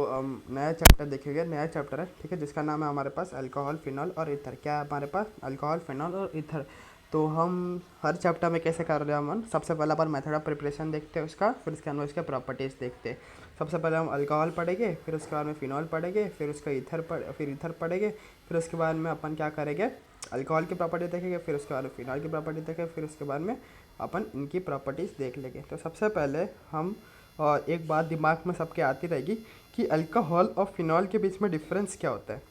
नया चैप्टर देखेंगे। नया चैप्टर है, ठीक है, जिसका नाम है हमारे पास अल्कोहल, फिनॉल और ईथर। क्या है हमारे पास? अल्कोहल, फिनॉल और ईथर। तो हम हर चैप्टर में कैसे कर रहे हैं हम सबसे पहले अपन मेथड ऑफ प्रिपरेशन देखते हैं उसका, फिर उसके अंदर उसके प्रॉपर्टीज़ देखते हैं। सबसे पहले हम अल्कोहल पढ़ेंगे, फिर उसके बाद में फिनॉल पढ़ेंगे, फिर उसका फिर ईथर पढ़ेंगे, फिर उसके बाद में अपन क्या करेंगे, अल्कोहल की प्रॉपर्टी देखेंगे, फिर उसके बाद में फिनॉल की प्रॉपर्टी देखेंगे, फिर उसके बाद में अपन इनकी प्रॉपर्टीज़ देख लेंगे। तो सबसे पहले हम एक बात दिमाग में सबके आती रहेगी कि अल्कोहल और फिनॉल के बीच में डिफरेंस क्या होता है।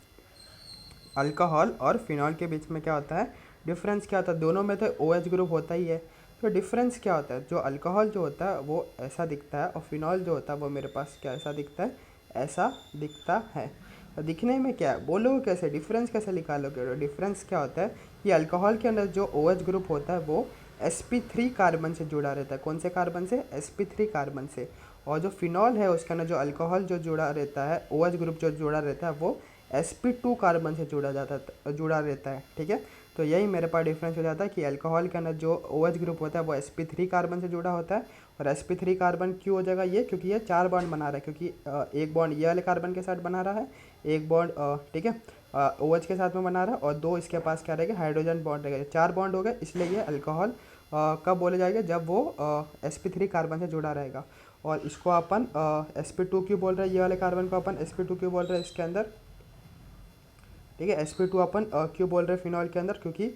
अल्कोहल और फिनॉल के बीच में क्या होता है, डिफरेंस क्या होता है? दोनों में तो OH ग्रुप होता ही है, तो डिफरेंस क्या होता है? जो अल्कोहल जो होता है वो ऐसा दिखता है और फिनॉल जो होता है वो मेरे पास क्या ऐसा दिखता है, ऐसा दिखता है। और दिखने में क्या है, बोलोगे कैसे, डिफरेंस कैसे निकालोगे? डिफरेंस क्या होता है कि अल्कोहल के अंदर जो OH ग्रुप होता है वो sp3 कार्बन से जुड़ा रहता है। कौन से कार्बन से? sp3 कार्बन से। और जो फिनॉल है उसके अंदर जो अल्कोहल जो जुड़ा रहता है, OH ग्रुप जो जुड़ा रहता है वो sp2 कार्बन से जुड़ा रहता है, ठीक है। तो यही मेरे पास डिफरेंस हो जाता है कि अल्कोहल के अंदर जो OH ग्रुप होता है वो sp3 कार्बन से जुड़ा होता है। और sp3 कार्बन क्यों हो जाएगा ये? क्योंकि ये 4 बॉन्ड बना रहा है, क्योंकि एक बॉन्ड ये वाले कार्बन के साथ बना रहा है, एक बॉन्ड ठीक है OH के साथ में बना रहा है, और 2 इसके पास क्या रहेगा, हाइड्रोजन बॉन्ड रहेगा। 4 बॉन्ड हो गए, इसलिए ये अल्कोहल कब बोले जाएगा, जब वो sp3 कार्बन से जुड़ा रहेगा। और इसको अपन sp2 क्यों बोल रहे हैं, ये वाले कार्बन को अपन sp2 क्यों बोल रहे हैं इसके अंदर, ठीक है। sp2 अपन क्यों बोल रहे हैं फिनॉल के अंदर, क्योंकि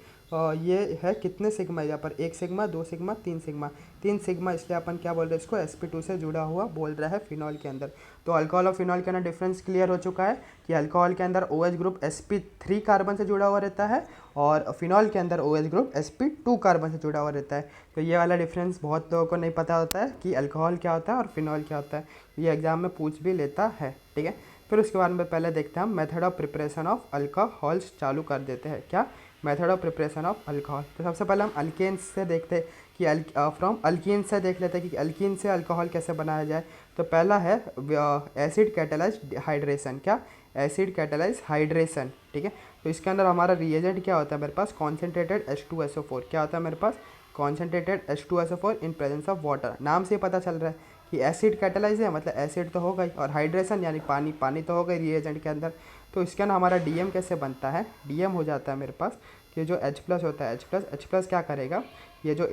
ये है कितने सिग्मा यहाँ पर, 1 सिग्मा, 2 सिग्मा, 3 सिग्मा, इसलिए अपन क्या बोल रहे हैं, इसको sp2 से जुड़ा हुआ बोल रहा है फिनॉल के अंदर। तो अल्कोहल और फिनॉल के अंदर डिफरेंस क्लियर हो चुका है कि अल्कोहल के अंदर OH ग्रुप sp3 कार्बन से जुड़ा हुआ रहता है और फिनॉल के अंदर OH ग्रुप sp2 कार्बन से जुड़ा हुआ रहता है। तो ये वाला डिफरेंस बहुत लोगों को नहीं पता होता है कि अल्कोहल क्या होता है और फिनॉल क्या होता है, ये एग्जाम में पूछ भी लेता है, ठीक है। फिर उसके बाद में पहले देखते हैं हम method of preparation of alcohols चालू कर देते हैं। क्या? Method of preparation of alcohol. तो सबसे पहले हम अल्केन्स से देखते हैं कि फ्रॉम अल्कीन से देख लेते हैं कि अल्कीन से अल्कोहल कैसे बनाया जाए। तो पहला है एसिड कैटालाइज्ड हाइड्रेशन। क्या? एसिड कैटालाइज्ड हाइड्रेशन, ठीक है। तो इसके अंदर हमारा रिएजेंट क्या होता है मेरे पास, कॉन्सेंट्रेटेड H2SO4। क्या होता है मेरे पास? Concentrated H2SO4 in presence of water. नाम से पता चल रहा है कि एसिड कैटालाइज है, मतलब एसिड तो हो गई, और हाइड्रेशन यानी पानी, पानी तो हो गई रिएजेंट के अंदर। तो इसके अंदर हमारा DM कैसे बनता है, DM हो जाता है मेरे पास कि जो H+ होता है, H+ क्या करेगा, ये जो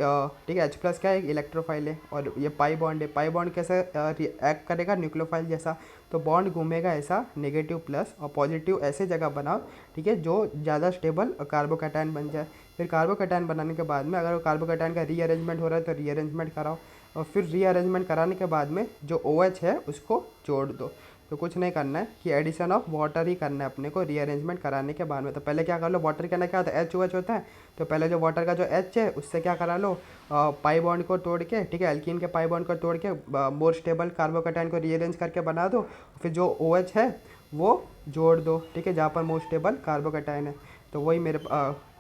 ठीक है H+ क्या है, एक इलेक्ट्रोफाइल है, और ये पाई बॉन्ड है। पाई बॉन्ड कैसे एक्ट करेगा, न्यूक्लियोफाइल जैसा। तो बॉन्ड घूमेगा ऐसा, नेगेटिव प्लस और पॉजिटिव ऐसे जगह बनाओ, ठीक है, जो ज़्यादा स्टेबल कार्बोकैटायन बन जाए। फिर कार्बोकैटायन बनाने के बाद में अगर कार्बोकैटायन का रीअरेंजमेंट हो रहा है तो रीअरेंजमेंट कराओ, और फिर रीअरेंजमेंट कराने के बाद में जो OH है उसको जोड़ दो। तो कुछ नहीं करना है कि एडिशन ऑफ वाटर ही करना है अपने को रीअरेंजमेंट कराने के बाद में। तो पहले क्या कर लो, वाटर के अंदर क्या होता है, HOH होता है, तो पहले जो वाटर का जो H है उससे क्या करा लो, पाई बॉन्ड को तोड़ के, ठीक है, अल्कीन के पाई बॉन्ड को तोड़ के मोर स्टेबल कार्बोकैटायन को रीअरेंज करके बना दो। फिर जो OH है वो जोड़ दो, ठीक है, जहाँ पर मोर स्टेबल कार्बोकैटायन है। तो वही मेरे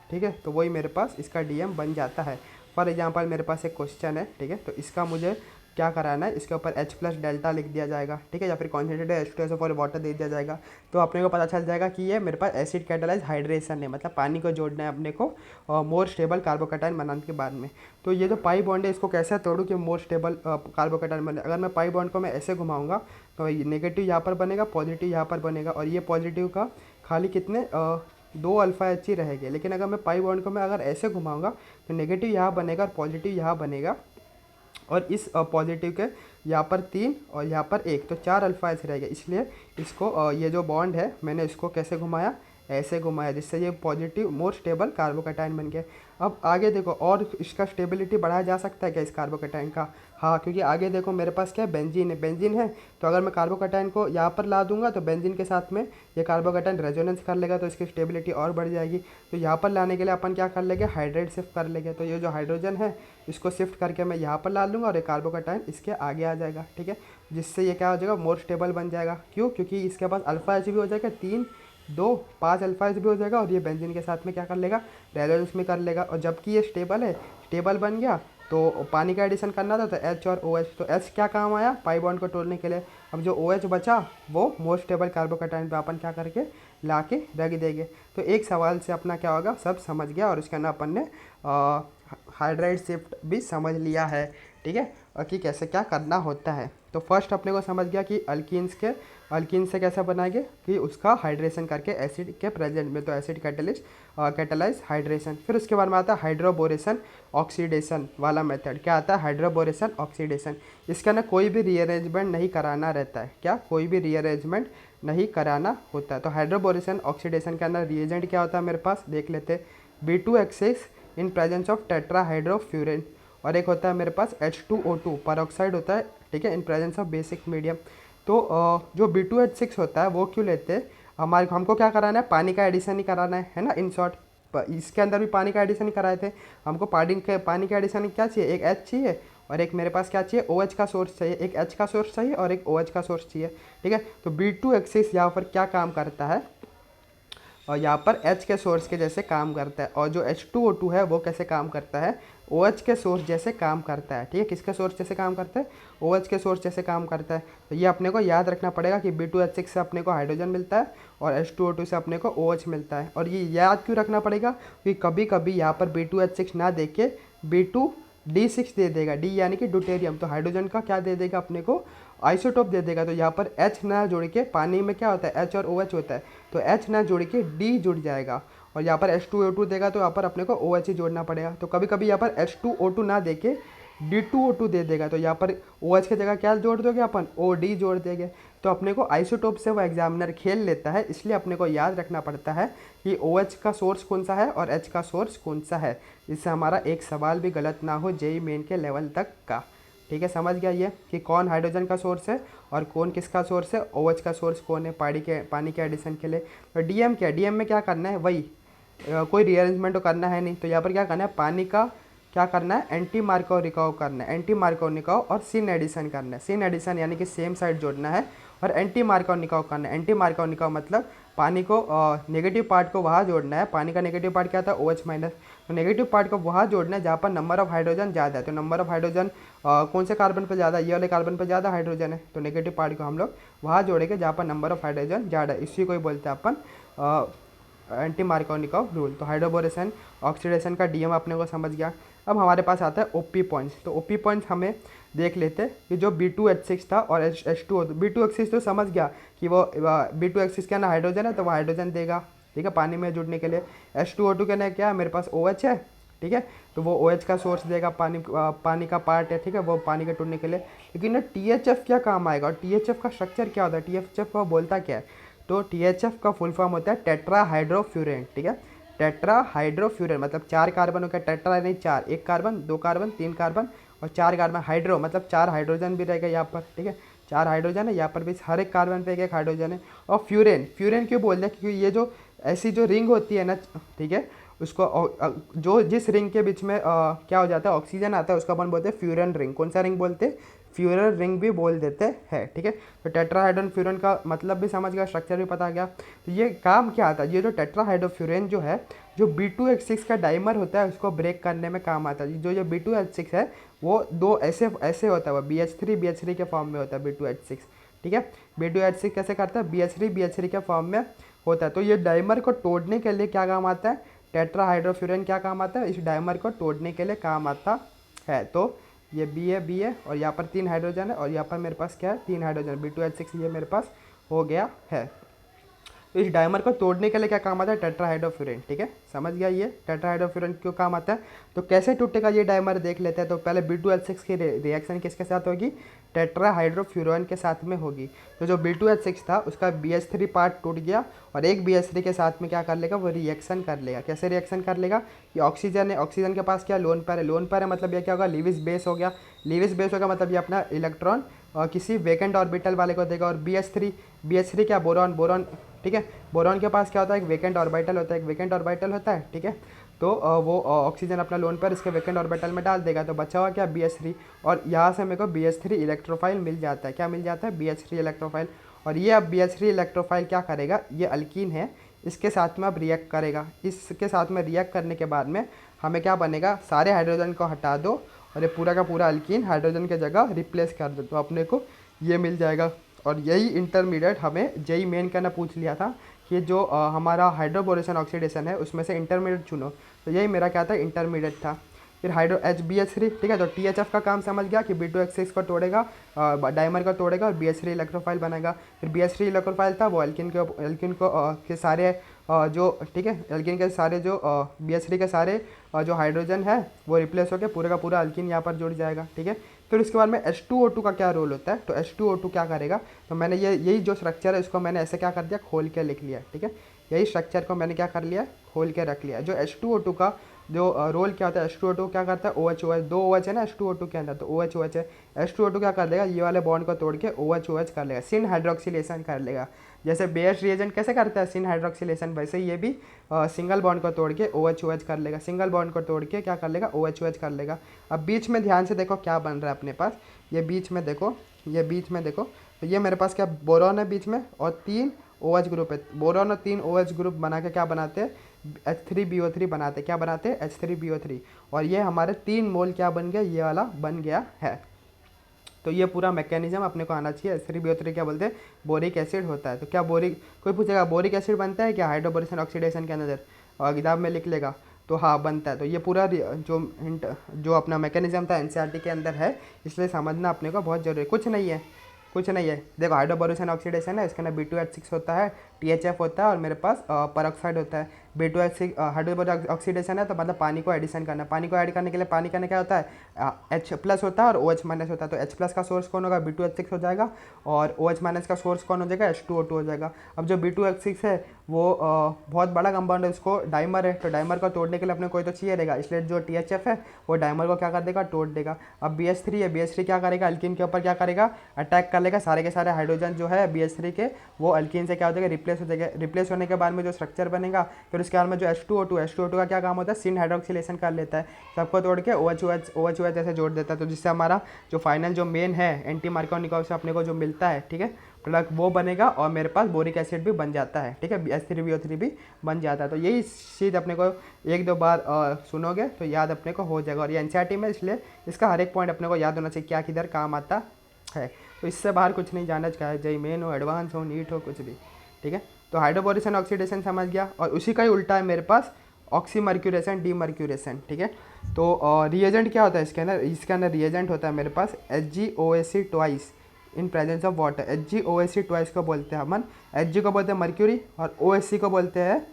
ठीक है, तो वही मेरे पास इसका DM बन जाता है। फॉर एग्जांपल मेरे पास एक क्वेश्चन है, ठीक है, तो इसका मुझे क्या कराना है, इसके ऊपर H+ डेल्टा लिख दिया जाएगा, ठीक है, या फिर कॉन्सेंट्रेटेड H2SO4 वाटर दे दिया जाएगा। तो अपने को पता चल जाएगा कि ये मेरे पास एसिड कैटालाइज हाइड्रेशन है, मतलब पानी को जोड़ना है अपने को मोर स्टेबल कार्बोकैटायन बनाने के बाद में। तो ये जो पाई बॉन्ड है इसको कैसे तोड़ूँ कि मोर स्टेबल कार्बोकैटायन बने। अगर मैं पाई बॉन्ड को मैं ऐसे घुमाऊँगा तो नेगेटिव यहाँ पर बनेगा, पॉजिटिव यहाँ पर बनेगा, और ये पॉजिटिव का खाली कितने 2 अल्फा H ही रहेंगे। लेकिन अगर मैं पाई बॉन्ड को मैं अगर ऐसे घुमाऊंगा तो नेगेटिव यहाँ बनेगा और पॉजिटिव यहाँ बनेगा, और इस पॉजिटिव के यहाँ पर 3 और यहाँ पर 1, तो 4 अल्फा H रहेगा। इसलिए इसको ये जो बॉन्ड है मैंने इसको कैसे घुमाया, ऐसे घुमाया, जिससे ये पॉजिटिव मोर स्टेबल कार्बोकैटायन बन गया। अब आगे देखो, और इसका स्टेबिलिटी बढ़ाया जा सकता है क्या इस कार्बोकैटायन का? हाँ, क्योंकि आगे देखो मेरे पास क्या है, बेंजीन है। तो अगर मैं कार्बोकैटायन को यहाँ पर ला दूंगा तो बेंजीन के साथ में ये कार्बोकैटायन रेजोनेंस कर लेगा, तो इसकी स्टेबिलिटी और बढ़ जाएगी। तो यहाँ पर लाने के लिए अपन क्या कर लेंगे, हाइड्रेट शिफ्ट कर लेंगे। तो ये जो हाइड्रोजन है इसको शिफ्ट करके मैं यहाँ पर ला लूँगा और ये कार्बोकैटायन इसके आगे आ जाएगा, ठीक है, जिससे ये क्या हो जाएगा, मोर स्टेबल बन जाएगा। क्यों? क्योंकि इसके पास अल्फा H भी हो जाएगा, 3 2 5 अल्फा H भी हो जाएगा, और ये बेंजीन के साथ में क्या कर लेगा, रेजोनेंस में कर लेगा। और जबकि ये स्टेबल है, स्टेबल बन गया, तो पानी का एडिशन करना था तो H और OH, तो H क्या काम आया, पाई बॉन्ड को तोड़ने के लिए। अब जो OH बचा वो मोर स्टेबल कार्बोकैटायन पे अपन क्या करके ला के रख देंगे। तो एक सवाल से अपना क्या होगा, सब समझ गया, और उसके अंदर अपन ने हाइड्राइड शिफ्ट भी समझ लिया है, ठीक है, और कि कैसे क्या करना होता है। तो फर्स्ट अपने को समझ गया कि अल्कीन्स के अल्कीन से कैसा बनाएंगे कि उसका हाइड्रेशन करके एसिड के प्रेजेंट में, तो एसिड कैटलाइज हाइड्रेशन। फिर उसके बाद में आता है हाइड्रोबोरेशन ऑक्सीडेशन वाला मेथड। क्या आता है? Hydroboration oxidation. इसका ना कोई भी रीअरेंजमेंट नहीं कराना रहता है। क्या? कोई भी रीअरेंजमेंट नहीं कराना होता है। तो हाइड्रोबोरेशन ऑक्सीडेशन के अंदर रिएजेंट क्या होता है मेरे पास, देख लेते हैं। B2H6 in presence of tetrahydrofuran, और एक होता है मेरे पास H2O2 परऑक्साइड होता है, ठीक है, इन प्रेजेंस ऑफ बेसिक मीडियम। तो जो B2H6 होता है वो क्यों लेते हैं? हमको क्या कराना है? पानी का एडिशन ही कराना है ना, इन शॉर्ट। इसके अंदर भी पानी का एडिशन ही कराए थे हमको। पानी का एडिशन क्या चाहिए? एक H चाहिए और एक मेरे पास क्या चाहिए? OH का सोर्स चाहिए। एक H का सोर्स चाहिए और एक OH का सोर्स चाहिए, ठीक है। तो B2H6 यहाँ पर क्या काम करता है? और यहाँ पर H के सोर्स के जैसे काम करता है, और जो H2O2 है वो कैसे काम करता है? OH के सोर्स जैसे काम करता है, ठीक है। किसके सोर्स जैसे काम करता है? OH के सोर्स जैसे काम करता है। तो ये अपने को याद रखना पड़ेगा कि B2H6 से अपने को हाइड्रोजन मिलता है और H2O2 से अपने को OH मिलता है। और ये याद क्यों रखना पड़ेगा? कि कभी कभी यहाँ पर B2H6 ना देके B2D6 दे देगा, डी यानी कि ड्यूटेरियम। तो हाइड्रोजन का क्या दे देगा अपने को? आइसोटोप दे देगा। तो यहाँ पर H ना जुड़ के, पानी में क्या होता है? H और OH होता है, तो H ना जुड़ के D जुड़ जाएगा। और यहाँ पर H2O2 देगा तो यहाँ पर अपने को OH ही जोड़ना पड़ेगा। तो कभी कभी यहाँ पर H2O2 ना देके D2O2 दे देगा, तो यहाँ पर OH की जगह क्या जोड़ दोगे अपन? OD जोड़ देंगे। तो अपने को आइसोटोप से वो एग्जामिनर खेल लेता है, इसलिए अपने को याद रखना पड़ता है कि OH का सोर्स कौन सा है और H का सोर्स कौन सा है, जिससे हमारा एक सवाल भी गलत ना हो जेईई मेन के लेवल तक का, ठीक है। समझ गया ये कि कौन हाइड्रोजन का सोर्स है और कौन किसका सोर्स है, OH का सोर्स कौन है पानी के एडिशन के लिए। तो डीएम क्या? डीएम में क्या करना है? वही कोई रीअरेंजमेंट तो करना है नहीं। तो यहाँ पर क्या करना है? पानी का क्या करना है? एंटी मार्कोव रिकॉव करना है। एंटी मार्कोव निकाव और सिन एडिशन करना है। सिन एडिशन यानी कि सेम साइड जोड़ना है, और एंटी मार्कोव निकाव करना है। एंटी मार्कोव निकाव मतलब पानी को नेगेटिव पार्ट को वहाँ जोड़ना है। पानी का नेगेटिव पार्ट क्या था? OH minus. तो नेगेटिव पार्ट को वहाँ जोड़ना है जहाँ पर नंबर ऑफ हाइड्रोजन ज़्यादा है। तो नंबर ऑफ हाइड्रोजन कौन से कार्बन पर ज़्यादा? ये वाले कार्बन पर ज़्यादा हाइड्रोजन है, तो नेगेटिव पार्ट को हम लोग वहाँ जोड़ेंगे जहाँ पर नंबर ऑफ हाइड्रोजन ज़्यादा है। इसी को ही बोलते हैं अपन एंटी मार्कोनिकॉव रूल। तो हाइड्रोबोरेशन ऑक्सीडेशन का डीएम अपने को समझ गया। अब हमारे पास आता है ओपी पॉइंट्स। तो ओपी पॉइंट्स हमें देख लेते हैं कि जो B2H6 था और H2O, B2H6 तो समझ गया कि वो B2H6 क्या ना हाइड्रोजन है, तो वो हाइड्रोजन देगा, ठीक है, पानी में जुड़ने के लिए। H2O2 के ना क्या है? मेरे पास OH है, ठीक है, तो वो OH का सोर्स देगा, पानी का पार्ट है, ठीक है, वो पानी के टूटने के लिए। लेकिन ना THF क्या काम आएगा? और THF का स्ट्रक्चर क्या होता है? THF का बोलता क्या है? तो THF का फुल फॉर्म होता है टेट्राहाइड्रोफ्यूरेन, ठीक है। टेट्राहाइड्रोफ्यूरेन मतलब 4 कार्बन हो गया। टेट्रा यानी 4, 1 कार्बन, 2 कार्बन, 3 कार्बन और 4 कार्बन। हाइड्रो मतलब 4 हाइड्रोजन भी रहेगा यहाँ पर, ठीक है, 4 हाइड्रोजन है यहाँ पर भी, हर एक कार्बन पे एक हाइड्रोजन है। और फ्यूरेन, फ्यूरेन क्यों बोलते हैं? क्योंकि ये जो ऐसी जो रिंग होती है ना, ठीक है, उसको जो जिस रिंग के बीच में क्या हो जाता है? ऑक्सीजन आता है, उसको अपन बोलते हैं फ्यूरन रिंग। कौन सा रिंग बोलते हैं? फ्यूरन रिंग भी बोल देते हैं, ठीक है। तो टेट्राहाइड्रोन फ्यूरन का मतलब भी समझ गया, स्ट्रक्चर भी पता गया। तो ये काम क्या आता है? ये जो टेट्राहाइड्रोफ्यूरेन जो है, जो B2H6 का डाइमर होता है उसको ब्रेक करने में काम आता है। जो ये B2H6 है वो दो ऐसे ऐसे होता है, वो BH3 के फॉर्म में होता है B2H6, ठीक है। B2H6 कैसे करता है? BH3 के फॉर्म में होता है। तो ये डाइमर को तोड़ने के लिए क्या काम आता है? टेट्राहाइड्रोफ्यूरेन क्या काम आता है? इस डाइमर को तोड़ने के लिए काम आता है। तो ये बी है और यहाँ पर 3 हाइड्रोजन है, और यहाँ पर मेरे पास क्या है? 3 हाइड्रोजन। B2H6 ये मेरे पास हो गया है। तो इस डाइमर को तोड़ने के लिए क्या काम आता है? टेट्राहाइड्रोफ्यूरेन, ठीक है, समझ गया ये टेट्राहाइड्रोफ्यूरेन क्यों काम आता है। तो कैसे टूटेगा ये डाइमर देख लेते हैं। तो पहले B2H6 की रिएक्शन किसके साथ होगी? टेट्राहाइड्रोफ्यूरेन के साथ में होगी। तो जो B2H6 था उसका BH3 पार्ट टूट गया, और एक BH3 के साथ में क्या कर लेगा? वो रिएक्शन कर लेगा। कैसे रिएक्शन कर लेगा? कि ऑक्सीजन है, ऑक्सीजन के पास क्या? लोन पेयर है। लोन पेयर है मतलब ये क्या होगा? लीविस बेस हो गया। लीविस बेस होगा मतलब ये अपना इलेक्ट्रॉन किसी वेकेंट ऑर्बिटल वाले को देगा। और BH3 क्या? बोरॉन, बोरॉन, ठीक है। बोरॉन के पास क्या होता है? एक वेकेंट ऑर्बिटल होता है, एक वेकेंट ऑर्बिटल होता है, ठीक है। तो वो ऑक्सीजन अपना लोन पर इसके वेकेंट ऑर्बिटल में डाल देगा, तो बचा हुआ क्या? BH3। और यहाँ से मेरे को BH3 इलेक्ट्रोफाइल मिल जाता है। क्या मिल जाता है? BH3 electrophile. और ये अब BH3 इलेक्ट्रोफाइल क्या करेगा? ये अल्कीन है, इसके साथ में अब रिएक्ट करेगा। इसके साथ में रिएक्ट करने के बाद में हमें क्या बनेगा? सारे हाइड्रोजन को हटा दो और ये पूरा का पूरा अल्कीन हाइड्रोजन की जगह रिप्लेस कर दो, तो अपने को ये मिल जाएगा। और यही इंटरमीडिएट हमें जेईई मेन का ना पूछ लिया था कि जो हमारा हाइड्रोबोरेशन ऑक्सीडेशन है उसमें से इंटरमीडिएट चुनो। तो यही मेरा क्या था? इंटरमीडिएट था। फिर हाइड्रो HBH3, ठीक है। तो THF का काम समझ गया कि B2H6 को तोड़ेगा, डाइमर को तोड़ेगा और BH3 इलेक्ट्रोफाइल बनाएगा। फिर BH3 इलेक्ट्रोफाइल था वो एल्किन को के सारे जो, ठीक है, एल्किन के सारे जो BH3 के सारे जो हाइड्रोजन है वो रिप्लेस होकर पूरे का पूरा एल्किन यहाँ पर जुड़ जाएगा, ठीक है। फिर उसके बाद में H2O2 का क्या रोल होता है, तो H2O2 क्या करेगा, तो मैंने यही जो स्ट्रक्चर है इसको मैंने ऐसे क्या कर दिया, खोल के लिख लिया, ठीक है। यही स्ट्रक्चर को मैंने क्या कर लिया, खोल के रख लिया। जो H2O2 का जो रोल क्या होता है, H2O2 क्या करता है, OH दो OH है ना H2O2 के अंदर, तो OH है। H2O2 क्या कर देगा, ये वाले बॉन्ड को तोड़ के OH कर लेगा, सिन हाइड्रोक्सिलेशन कर लेगा। जैसे बेस रिएजेंट कैसे करता है सिन हाइड्रोक्सिलेशन, वैसे ये भी सिंगल बॉन्ड को तोड़ के OH कर लेगा, सिंगल बॉन्ड को तोड़ के क्या कर लेगा, OH कर लेगा। अब बीच में ध्यान से देखो क्या बन रहा है अपने पास, ये बीच में देखो, ये बीच में देखो, तो ये मेरे पास क्या बोरॉन है बीच में और 3 OH ग्रुप है। बोरॉन और 3 OH ग्रुप बना के क्या बनाते हैं, H3BO3 बनाते, क्या बनाते हैं, H3BO3। और ये हमारे 3 मोल क्या बन गया, ये वाला बन गया है। तो ये पूरा मैकेनिज्म अपने को आना चाहिए। H3BO3 क्या बोलते हैं, बोरिक एसिड होता है। तो क्या बोरिक, कोई पूछेगा बोरिक एसिड बनता है क्या हाइड्रोबोरेशन ऑक्सीडेशन के अंदर, और किताब में लिख लेगा तो हाँ बनता है। तो ये पूरा जो हिंट जो अपना मैकेनिज्म था NCERT के अंदर है, इसलिए समझना अपने को बहुत जरूरी है। कुछ नहीं है, कुछ नहीं है। देखो हाइड्रोबोरेशन ऑक्सीडेशन है, इसके अंदर B2H6 होता है, THF होता है और मेरे पास परऑक्साइड होता है। B2H6 हाइड्रोबोरिक ऑक्सीडेशन है तो मतलब पानी को एडिशन करना है। पानी को ऐड करने के लिए पानी का क्या होता है, H+ होता है और OH- होता है। तो H+ का सोर्स कौन होगा, B2H6 हो जाएगा, और OH- का सोर्स कौन हो जाएगा, H2O2 हो जाएगा। अब जो B2H6 है वो बहुत बड़ा कंपाउंड है, उसको डाइमर है, तो डाइमर को तोड़ने के लिए अपने कोई तो चाहिए रहेगा, इसलिए जो THF है वो डाइमर को क्या कर देगा, तोड़ देगा। अब BH3 है, BH3 क्या करेगा, अल्किन के ऊपर क्या करेगा, अटैक कर लेगा। सारे के सारे हाइड्रोजन जो है BH3 के वो अल्किन से क्या हो जाएगा, रिप्लेस हो जाएगा। रिप्लेस होने के बाद में जो स्ट्रक्चर बनेगा, फिर उसके बाद में जो H2O2 का क्या काम होता है, सिन हाइड्रोक्सिलेशन कर लेता है, सबको तोड़ के OH ऐसे जोड़ देता है। तो जिससे हमारा जो फाइनल जो मेन है एंटी मार्कोनिकॉल से अपने को जो मिलता है, ठीक है, प्रोडक्ट वो बनेगा और मेरे पास बोरिक एसिड भी बन जाता है, ठीक है, H3BO3 भी बन जाता है। तो यही चीज़ अपने को 1-2 बार सुनोगे तो याद अपने को हो जाएगा। और ये NCERT में इसलिए इसका हर एक पॉइंट अपने को याद होना चाहिए क्या किधर काम आता है। तो इससे बाहर कुछ नहीं जाना चाहिए, जेईई मेन हो, एडवांस हो, नीट हो, कुछ भी, ठीक है। तो हाइड्रोबोरेशन ऑक्सीडेशन समझ गया, और उसी का ही उल्टा है मेरे पास ऑक्सीमर्क्यूरेशन, डीमर्क्यूरेशन, ठीक है। तो रिएजेंट क्या होता है इसके अंदर रिएजेंट होता है मेरे पास HgOAc twice in presence of water. HgOAc twice को बोलते हैं अपन, Hg को बोलते हैं मर्क्यूरी और OAc को बोलते हैं,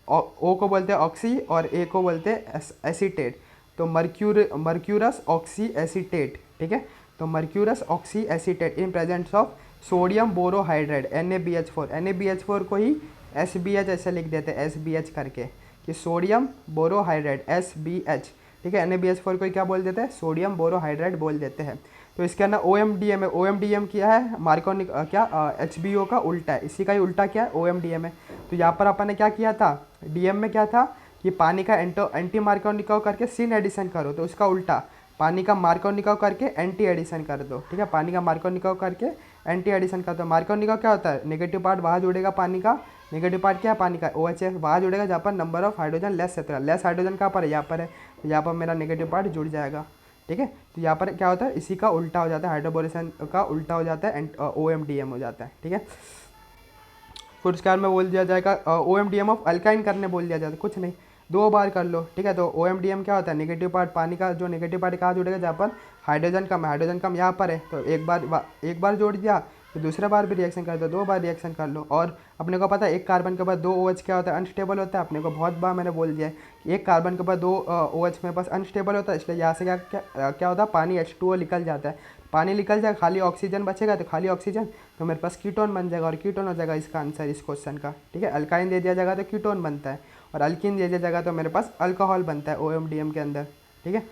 O को बोलते हैं ऑक्सी और A को बोलते हैं एसीटेट। तो मर्क्यूरस ऑक्सी एसीटेट, ठीक है। तो mercurous oxy acetate in presence of sodium borohydride NaBH4। NaBH4 को ही SBH ऐसे लिख देते हैं, SBH करके, कि सोडियम बोरोहाइड्राइड SBH, ठीक है। NaBH4 को क्या बोल देते हैं, सोडियम बोरोहाइड्राइड बोल देते हैं। तो इसके अंदर OMDM है, OMDM क्या है, मार्कोनिक क्या HBO का उल्टा है, इसी का ही उल्टा क्या है, OMDM है। तो यहाँ पर अपन ने क्या किया था, DM में क्या था कि पानी का एंटी मार्कोनिकॉल करके सिन एडिशन करो, तो उसका उल्टा पानी का मार्कोनिकॉल करके एंटी एडिशन कर दो, ठीक है। पानी का मार्कोनिकॉल करके एंटी एडिशन कर दो। मार्कोनिकॉल क्या होता है, नेगेटिव पार्ट वहाँ जुड़ेगा पानी का, नेगेटिव पार्ट क्या है पानी का, OH वहाँ जुड़ेगा जहाँ पर नंबर ऑफ हाइड्रोजन लेस है। लेस हाइड्रोजन कहाँ पर है, यहाँ पर है, तो यहाँ पर मेरा नेगेटिव पार्ट जुड़ जाएगा, ठीक है। तो यहाँ पर क्या होता है, इसी का उल्टा हो जाता है, हाइड्रोबोरेशन का उल्टा हो जाता है, OMDM हो जाता है, ठीक है। फिर उसके बाद में बोल दिया जाएगा OMDM ऑफ अल्काइन करने बोल दिया जाता है, कुछ नहीं, 2 बार कर लो, ठीक है। तो OMDM क्या होता है, नेगेटिव पार्ट पानी का, जो नेगेटिव पार्ट कहाँ जुड़ेगा, जहाँ पर हाइड्रोजन कम है, हाइड्रोजन कम यहाँ पर है, तो एक बार जोड़ दिया, फिर दूसरा बार भी रिएक्शन कर दो, 2 बार रिएक्शन कर लो। और अपने को पता है एक कार्बन के बाद 2 OH क्या होता है, अनस्टेबल होता है। अपने को बहुत बार मैंने बोल दिया है कि एक कार्बन के बाद 2 OH मेरे पास अनस्टेबल होता है, इसलिए यहाँ से क्या होता है, पानी H2O निकल जाता है। पानी निकल जाएगा, खाली ऑक्सीजन बचेगा, तो खाली ऑक्सीजन तो मेरे पास कीटोन बन जाएगा, और कीटोन हो जाएगा इसका आंसर इस क्वेश्चन का, ठीक है। अल्काइन दे दिया जाएगा तो कीटोन बनता है, और अल्किन दे दिया जाएगा तो मेरे पास अल्कोहल बनता है OMDM के अंदर, ठीक है।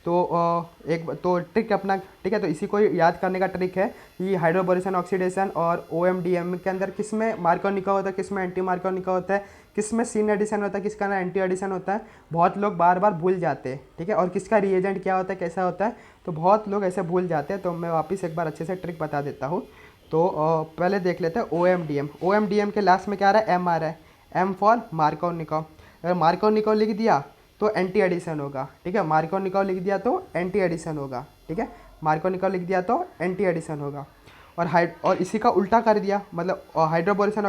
तो एक तो ट्रिक अपना, ठीक है। तो इसी को याद करने का ट्रिक है कि हाइड्रोबोरेशन ऑक्सीडेशन और OMDM के अंदर किस में मार्कोनिकॉल होता है, किस में एंटी मार्कोनिकॉल होता है, किस में सिन एडिशन होता है, किसका ना एंटी एडिशन होता है, बहुत लोग बार बार भूल जाते हैं, ठीक है। और किसका रिएजेंट क्या होता है, कैसा होता है, तो बहुत लोग ऐसे भूल जाते हैं। तो मैं वापस एक बार अच्छे से ट्रिक बता देता हूँ। तो पहले देख लेते हैं OMDM के लास्ट में क्या आ रहा है, M आ रहा है, M फॉर मार्कोनिकॉल। अगर मार्कोनिकॉल लिख दिया तो एंटी एडिशन होगा, ठीक है। मार्कोनिकॉल लिख दिया तो एंटी एडिशन होगा, ठीक है। मार्कोनिकॉल लिख दिया तो एंटी एडिशन होगा। और इसी का उल्टा कर दिया, मतलब हाइड्रोबोरेशन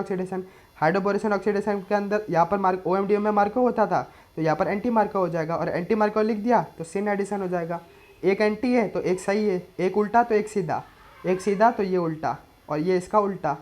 ऑक्सीडेशन के अंदर यहाँ पर OMDM में मार्को होता था, तो यहाँ पर एंटी मार्कर हो जाएगा, और एंटी मार्कर लिख दिया तो सिन एडिशन हो जाएगा। एक एंटी है तो एक सही है, एक उल्टा तो एक सीधा, एक सीधा तो ये उल्टा, और ये इसका उल्टा।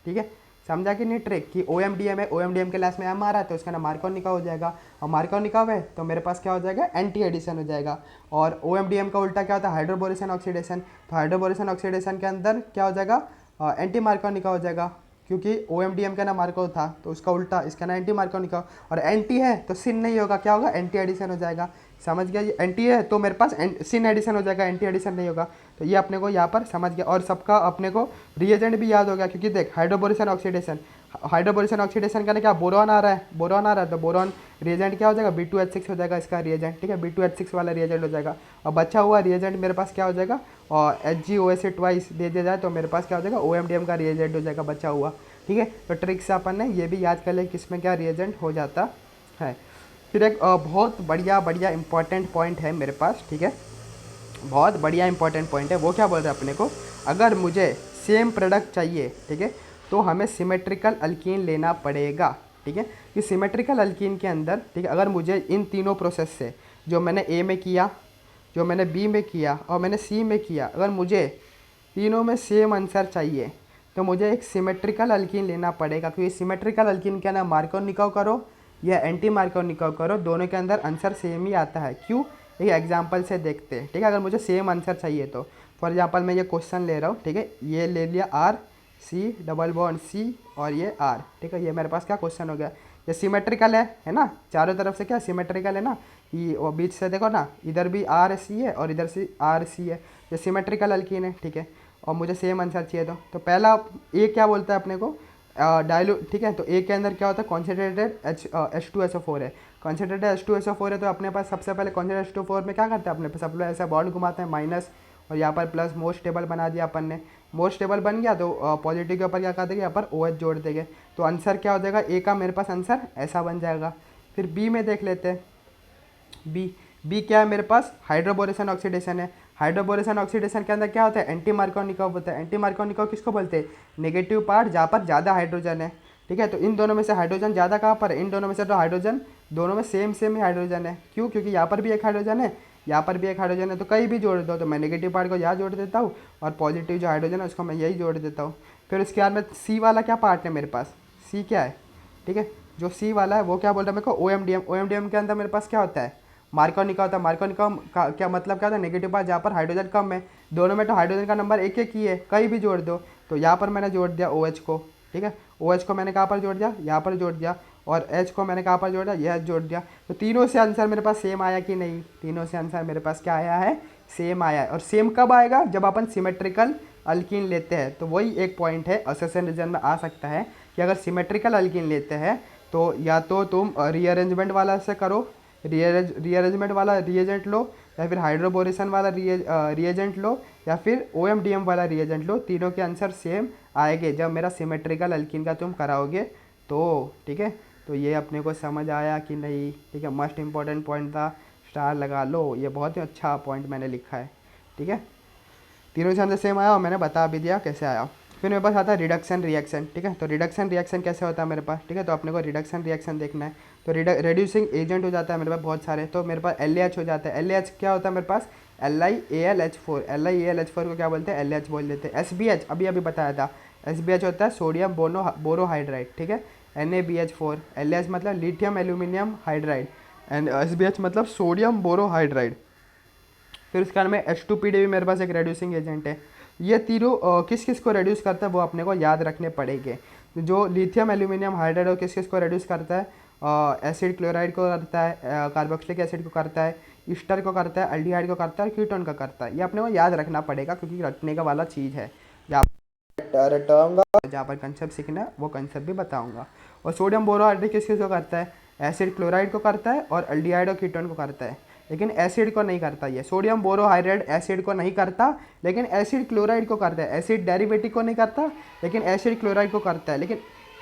ठीक है, समझा कि नहीं ट्रिक कि ओ एम डी एम है, O M D M class में एम आ रहा है तो उसका नाम मार्कर निका हो जाएगा, और मार्कर निका है तो मेरे पास क्या हो जाएगा, एंटी एडिशन हो जाएगा। और ओ एम डी एम का उल्टा क्या होता है, हाइड्रोबोरेशन ऑक्सीडेशन। तो हाइड्रोबोरेशन ऑक्सीडेशन के अंदर क्या हो जाएगा, एंटी मार्कर निका हो जाएगा, क्योंकि ओ एम डी एम का ना मार्कर था तो उसका उल्टा इसका ना एंटी मार्कर निका, और एंटी है तो सिन नहीं होगा, क्या होगा, एंटी एडिशन हो जाएगा। समझ गया, ये एंटी है तो मेरे पास सिन एडिशन हो जाएगा, एंटी एडिशन नहीं होगा। तो ये अपने को यहाँ पर समझ गया, और सबका अपने को रिएजेंट भी याद हो गया, क्योंकि देख हाइड्रोबोरेशन ऑक्सीडेशन, हाइड्रोबोरेशन ऑक्सीडेशन का क्या, बोरॉन आ रहा है, बोरॉन आ रहा है तो बोरॉन रिएजेंट क्या हो जाएगा, B2H6 हो जाएगा इसका रिएजेंट। ठीक है, B2H6 वाला रिएजेंट हो जाएगा, और बचा हुआ रिएजेंट मेरे पास क्या हो जाएगा, और HgOS ट्वाइस दे दिया जाए तो मेरे पास क्या हो जाएगा, OMDM का रिएजेंट हो जाएगा बचा हुआ। ठीक है, तो ट्रिक से अपन ने ये भी याद कर ले किसमें क्या रिएजेंट हो जाता है। फिर एक बहुत बढ़िया इंपॉर्टेंट पॉइंट है मेरे पास। ठीक है, बहुत बढ़िया इंपॉर्टेंट पॉइंट है, वो क्या बोल रहे हैं अपने को, अगर मुझे सेम प्रोडक्ट चाहिए, ठीक है, तो हमें सिमेट्रिकल अल्कीन लेना पड़ेगा। ठीक है, कि सिमेट्रिकल अल्कीन के अंदर, ठीक है, अगर मुझे इन तीनों प्रोसेस से, जो मैंने ए में किया, जो मैंने बी में किया और मैंने सी में किया, अगर मुझे तीनों में सेम आंसर चाहिए तो मुझे एक सिमेट्रिकल अल्कीन लेना पड़ेगा, क्योंकि सिमेट्रिकल अल्कीन के ना मार्कर निकाव करो या एंटी मार्कर निकाव करो, दोनों के अंदर आंसर सेम ही आता है। क्यों, एक एग्जांपल से देखते हैं। ठीक है, अगर मुझे सेम आंसर चाहिए तो फॉर एग्जांपल मैं ये क्वेश्चन ले रहा हूँ, ठीक है, ये ले लिया R C double bond C और ये R। ठीक है, ये मेरे पास क्या क्वेश्चन हो गया, ये सिमेट्रिकल है ना, चारों तरफ से क्या सिमेट्रिकल है ना, ये और बीच से देखो ना, इधर भी R C है और इधर से R C है, ये सिमेट्रिकल अल्कीन है। ठीक है, और मुझे सेम आंसर चाहिए तो पहला ए क्या बोलता है अपने को, डायलूट। ठीक है, तो ए के अंदर क्या होता है, कॉन्सेंट्रेटेड H2SO4 है, कॉन्सेंट्रेटेड H2SO4 है, तो अपने पास सबसे पहले कॉन्सेंट्रेटेड H2O4 में क्या करते हैं, अपने पास सब लोग ऐसा बॉन्ड घुमाते हैं माइनस, और यहाँ पर प्लस मोस्ट टेबल बना दिया अपन ने, मोस्ट टेबल बन गया तो पॉजिटिव के ऊपर क्या कर देंगे, यहाँ पर OH जोड़ देंगे, तो आंसर क्या हो जाएगा, ए का मेरे पास आंसर ऐसा बन जाएगा। फिर बी में देख लेते हैं, बी क्या है मेरे पास, हाइड्रोबोरेशन ऑक्सीडेशन है। हाइड्रोबोरेशन ऑक्सीडेशन के अंदर क्या होता है, एंटी मार्कोनिकोव होता है। एंटी मार्कोनिकोव किसको बोलते हैं, नेगेटिव पार्ट जहाँ पर ज़्यादा हाइड्रोजन है। ठीक है, तो इन दोनों में से हाइड्रोजन ज़्यादा कहाँ पर है, इन दोनों में से तो हाइड्रोजन दोनों में सेम ही हाइड्रोजन है। क्यों, क्योंकि यहाँ पर भी एक हाइड्रोजन है, यहाँ पर भी एक हाइड्रोजन है, तो कहीं भी जोड़ दो, तो मैं नेगेटिव पार्ट को यहाँ जोड़ देता हूँ और पॉजिटिव जो हाइड्रोजन है उसको मैं यही जोड़ देता हूँ। फिर उसके बाद में सी वाला क्या पार्ट है मेरे पास, सी क्या है, ठीक है, जो सी वाला है वो क्या बोल रहा है मेरे को, OMDM। OMDM के अंदर मेरे पास क्या होता है, मार्कोनिका होता है। मार्कोनिका का क्या मतलब क्या होता है, नेगेटिव पार्ट जहाँ पर हाइड्रोजन कम है, दोनों में तो हाइड्रोजन का नंबर एक ही है, कहीं भी जोड़ दो। तो यहाँ पर मैंने जोड़ दिया OH को। ठीक है, OH को मैंने कहाँ पर जोड़ दिया, यहाँ पर जोड़ दिया, और H को मैंने कहाँ पर जोड़ दिया, यह जोड़ दिया। तो तीनों से आंसर मेरे पास सेम आया कि नहीं, तीनों से आंसर मेरे पास क्या आया है, सेम आया है। और सेम कब आएगा, जब अपन सिमेट्रिकल अल्कीन लेते हैं। तो वही एक पॉइंट है असोसिएशन रीजन में आ सकता है कि अगर सिमेट्रिकल अल्कीन लेते हैं तो या तो तुम रीअरेंजमेंट वाला से करो, रीअरेंजमेंट वाला रिएजेंट लो, या फिर हाइड्रोबोरेशन वाला रिएजेंट लो, या फिर OMDM वाला रिएजेंट लो। तीनों के आंसर सेम आएंगे जब मेरा सिमेट्रिकल अल्कीन का तुम कराओगे तो। ठीक है, तो ये अपने को समझ आया कि नहीं। ठीक है, मस्ट इम्पॉर्टेंट पॉइंट था, स्टार लगा लो, ये बहुत ही अच्छा पॉइंट मैंने लिखा है। ठीक है, तीनों से आंसर सेम आया और मैंने बता भी दिया कैसे आया। फिर मेरे पास आता है रिडक्शन रिएक्शन। ठीक है, तो रिडक्शन रिएक्शन कैसे होता है मेरे पास, ठीक है, तो अपने को रिडक्शन रिएक्शन देखना है। तो रिड्यूसिंग एजेंट हो जाता है मेरे पास बहुत सारे, तो मेरे पास LAH हो जाता है। LAH क्या होता है मेरे पास, LiAlH4। LiAlH4 को क्या बोलते हैं, LH बोल देते हैं। SBH अभी बताया था, SBH होता है सोडियम बोरोहाइड्राइड। ठीक है, NaBH4। LH मतलब lithium aluminium hydride, and SBH मतलब सोडियम बोरोहाइड्राइड। फिर उसके बाद में H2PD भी मेरे पास एक रेड्यूसिंग एजेंट है। ये तीनों किस किस को रेड्यूस करता है वो अपने को याद रखने पड़ेंगे। जो लिथियम एल्यूमिनियम हाइड्राइड है किस किस को रेड्यूस करता है, एसिड क्लोराइड को करता है, कार्बोक्सिलिक एसिड को करता है, ईस्टर को करता है, अल्डिहाइड को करता है, कीटोन का करता है। ये अपने को याद रखना पड़ेगा क्योंकि रटने का वाला चीज़ है। रटाऊंगा जहाँ पर कंसेप्ट सीखना है वो कंसेप्ट भी बताऊंगा। और सोडियम बोरोहाइड्रेट किस किस को करता है, एसिड क्लोराइड को करता है और अल्डिहाइड और कीटोन को करता है, लेकिन एसिड को नहीं करता। ये सोडियम बोरोहाइड्रेट एसिड को नहीं करता, लेकिन एसिड क्लोराइड को करता है। एसिड डेरिवेटिव को नहीं करता, लेकिन एसिड क्लोराइड को करता है। लेकिन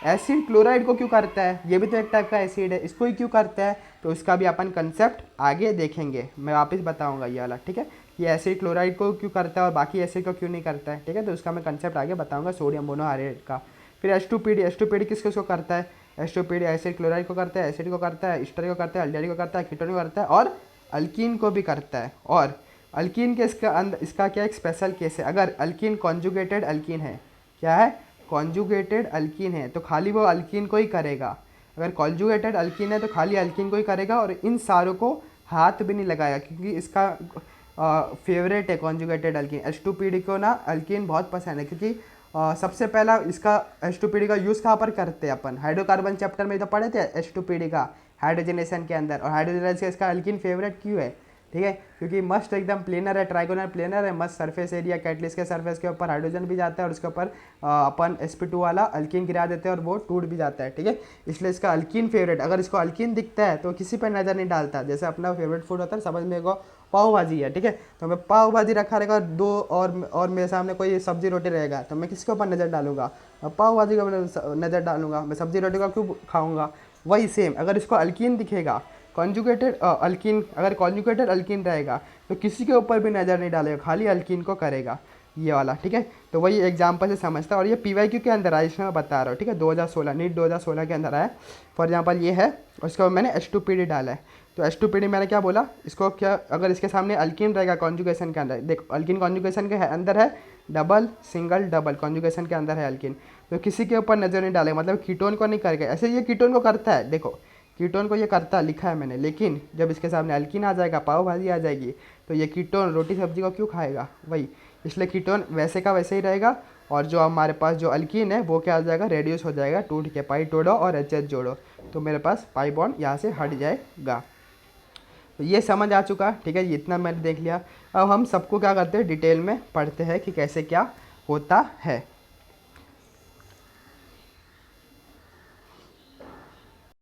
एसिड क्लोराइड को क्यों करता है, ये भी तो एक टाइप का एसिड है, इसको ही क्यों करता है, तो इसका भी अपन कंसेप्ट आगे देखेंगे, मैं वापस बताऊंगा ये वाला। ठीक है, ये एसिड क्लोराइड को क्यों करता है और बाकी एसिड को क्यों नहीं करता है। ठीक है, तो उसका मैं कंसेप्ट आगे बताऊंगा सोडियम बोरोहाइड्रेट का। फिर H2PD किसको किसको करता है, H2PD एसिड क्लोराइड को करता है, एसिड को करता है, स्टर को करता है, एल्डिहाइड को करता है, कीटोन को करता है और अल्कीन को भी करता है। और अल्कीन के इसका क्या एक स्पेशल केस है, अगर अल्कीन कॉन्जुगेटेड अल्कीन है, क्या है, कॉन्जुगेटेड अल्कीन है, तो खाली वो अल्कीन को ही करेगा। अगर कॉन्जुगेटेड अल्कीन है तो खाली अल्कीन को ही करेगा और इन सारों को हाथ भी नहीं लगाएगा, क्योंकि इसका फेवरेट है कॉन्जुगेटेड अल्कीन। H2PD को ना अल्कीन बहुत पसंद है, क्योंकि सबसे पहला इसका H2PD का यूज़ कहाँ पर करते हैं अपन, हाइड्रोकार्बन चैप्टर में तो पढ़े थे H2PD का हाइड्रोजनेशन के अंदर। और हाइड्रोजनेशन से इसका अल्कीन फेवरेट क्यों है, ठीक है, क्योंकि मस्त एकदम प्लेनर है, ट्राइगोनल प्लेनर है, मस्त सरफेस एरिया, कैटलिस्ट के सरफेस के ऊपर हाइड्रोजन भी जाता है और उसके ऊपर अपन sp2 वाला अल्कीन गिरा देते हैं और वो टूट भी जाता है, ठीक है। इसलिए इसका अल्कीन फेवरेट, अगर इसको अल्कीन दिखता है तो किसी पर नज़र नहीं डालता। जैसे अपना फेवरेट फूड होता है, समझ में को पाव भाजी है, ठीक है, तो मैं पाव भाजी रखा रहेगा दो और मेरे सामने कोई सब्जी रोटी रहेगा तो मैं किसके ऊपर नज़र डालूंगा, पाव भाजी का नज़र डालूंगा, मैं सब्जी रोटी का क्यों खाऊंगा। वही सेम अगर इसको अल्कीन दिखेगा, कॉन्जुगेटेड अल्कीन, अगर कॉन्जुगेटेड अल्कीन रहेगा तो किसी के ऊपर भी नज़र नहीं डालेगा, खाली अल्कीन को करेगा, ये वाला, ठीक है। तो वही एग्जाम्पल से समझता है। और ये PYQ के अंदर आया, इसमें मैं बता रहा हूँ, ठीक है, 2016 नीट 2016 के अंदर आया। फॉर एग्जाम्पल ये है, उसको मैंने H2PD डाला है, तो H2PD मैंने क्या बोला, इसको क्या, अगर इसके सामने अल्कीन रहेगा कॉन्जुगेशन के अंदर, देखो अल्कीन कॉन्जुगेशन के अंदर है, डबल सिंगल डबल कॉन्जुगेशन के अंदर है अल्कीन, तो किसी के ऊपर नज़र नहीं डालेगा, मतलब कीटोन को नहीं करेगा। ऐसे ये कीटोन को करता है, देखो कीटोन को ये करता लिखा है मैंने, लेकिन जब इसके सामने अल्कीन आ जाएगा, पाव भाजी आ जाएगी, तो ये कीटोन रोटी सब्जी को क्यों खाएगा, वही, इसलिए कीटोन वैसे का वैसे ही रहेगा। और जो हमारे पास जो अल्कीन है वो क्या आ जाएगा, रेड्यूस हो जाएगा, टूट के पाई तोड़ो और HH जोड़ो, तो मेरे पास पाई बॉन्ड यहाँ से हट जाएगा। तो ये समझ आ चुका, ठीक है, इतना मैंने देख लिया। अब हम सबको क्या करते हैं, डिटेल में पढ़ते हैं कि कैसे क्या होता है।